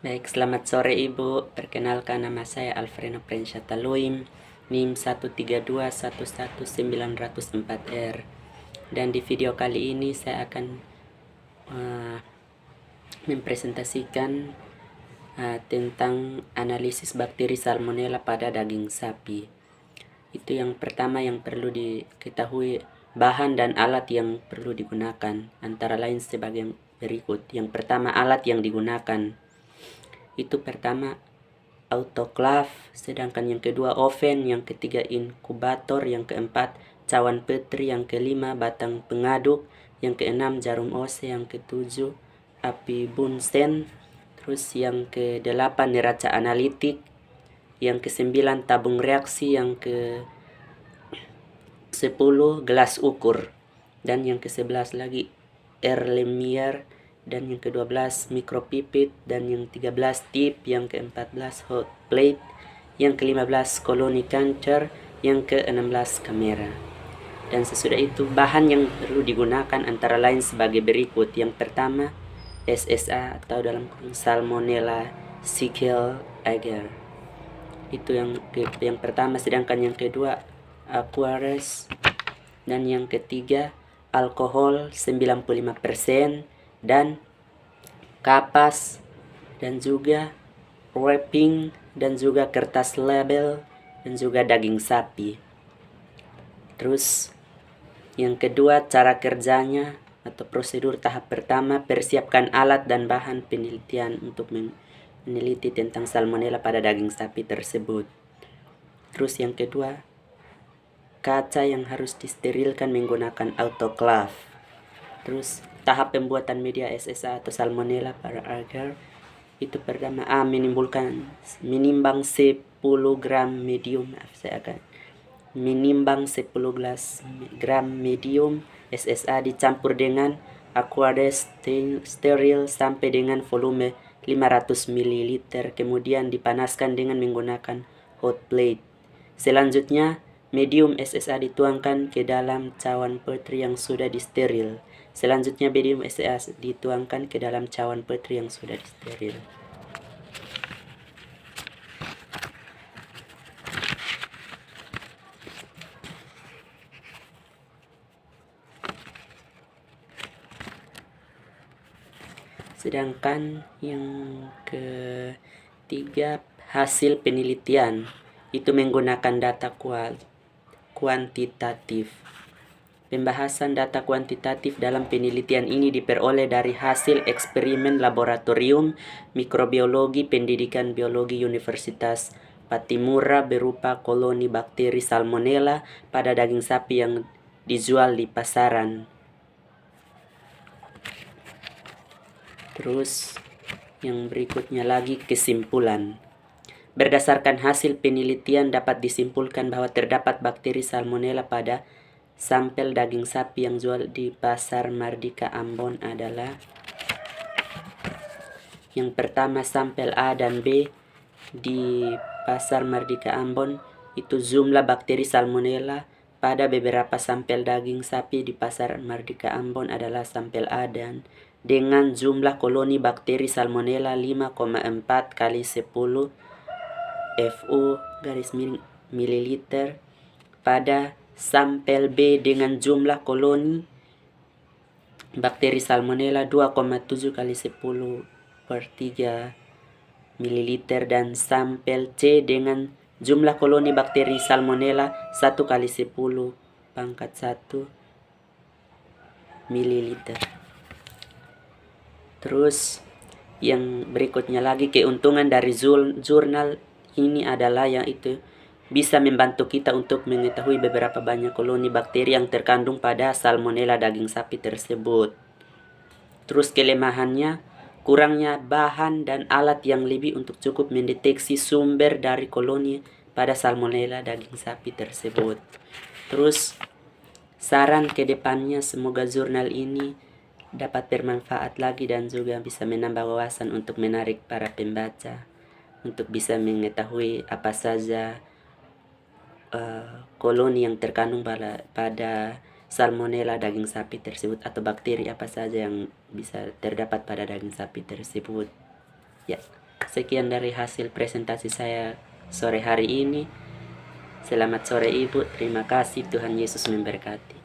Baik, selamat sore Ibu. Perkenalkan, nama saya Alfreno Prensyata Luim, NIM 132111904R. Dan di video kali ini saya akan mempresentasikan tentang analisis bakteri Salmonella pada daging sapi. Itu yang pertama yang perlu diketahui, bahan dan alat yang perlu digunakan, antara lain sebagai berikut. Yang pertama, alat yang digunakan. Itu pertama autoclave, sedangkan yang kedua oven, yang ketiga inkubator, yang keempat cawan petri, yang kelima batang pengaduk, yang keenam jarum ose, yang ketujuh api Bunsen, terus yang kedelapan neraca analitik, yang kesembilan tabung reaksi, yang ke 10 gelas ukur, dan yang ke-11 lagi Erlenmeyer, dan yang ke-12 micropipet, dan yang 13 tip, yang ke-14 hot plate, yang ke-15 colony counter, yang ke-16 kamera. Dan sesudah itu bahan yang perlu digunakan antara lain sebagai berikut. Yang pertama SSA atau dalam kurung Salmonella Sichel agar. Itu yang pertama, sedangkan yang kedua Aquarius, dan yang ketiga alkohol 95%, dan kapas, dan juga wrapping, dan juga kertas label, dan juga daging sapi. Terus yang kedua, cara kerjanya atau prosedur tahap pertama, persiapkan alat dan bahan penelitian untuk meneliti tentang salmonella pada daging sapi tersebut. Terus yang kedua, kaca yang harus disterilkan menggunakan autoclave. Terus tahap pembuatan media SSA atau salmonella para agar. Itu pertama menimbang 10 gram medium, menimbang 10 gram medium SSA dicampur dengan aqueous steril sampai dengan volume 500 ml, kemudian dipanaskan dengan menggunakan hot plate. Selanjutnya medium SSA dituangkan ke dalam cawan petri yang sudah disteril. Selanjutnya medium SSA dituangkan ke dalam cawan petri yang sudah disteril. Sedangkan yang ketiga, hasil penelitian itu menggunakan data kuantitatif. Pembahasan data kuantitatif dalam penelitian ini diperoleh dari hasil eksperimen laboratorium mikrobiologi pendidikan biologi Universitas Patimura berupa koloni bakteri Salmonella pada daging sapi yang dijual di pasaran. Terus yang berikutnya lagi, kesimpulan. Berdasarkan hasil penelitian dapat disimpulkan bahwa terdapat bakteri Salmonella pada sampel daging sapi yang jual di pasar Mardika Ambon adalah yang pertama, sampel A dan B di pasar Mardika Ambon itu jumlah bakteri Salmonella pada beberapa sampel daging sapi di pasar Mardika Ambon adalah sampel A dan dengan jumlah koloni bakteri Salmonella 5,4 kali 10 FU garis miring mililiter. Pada sampel B dengan jumlah koloni bakteri Salmonella 2,7 kali 10 per 3 mililiter, dan sampel C dengan jumlah koloni bakteri Salmonella 1 kali 10 pangkat 1 mililiter. Terus yang berikutnya lagi, keuntungan dari jurnal ini adalah yaitu bisa membantu kita untuk mengetahui beberapa banyak koloni bakteri yang terkandung pada Salmonella daging sapi tersebut. Terus kelemahannya, kurangnya bahan dan alat yang lebih untuk cukup mendeteksi sumber dari koloni pada Salmonella daging sapi tersebut. Terus saran ke depannya, semoga jurnal ini dapat bermanfaat lagi dan juga bisa menambah wawasan untuk menarik para pembaca untuk bisa mengetahui apa saja koloni yang terkandung pada Salmonella daging sapi tersebut, atau bakteri apa saja yang bisa terdapat pada daging sapi tersebut. Ya. sekian dari hasil presentasi saya sore hari ini. Selamat sore Ibu, terima kasih, Tuhan Yesus memberkati.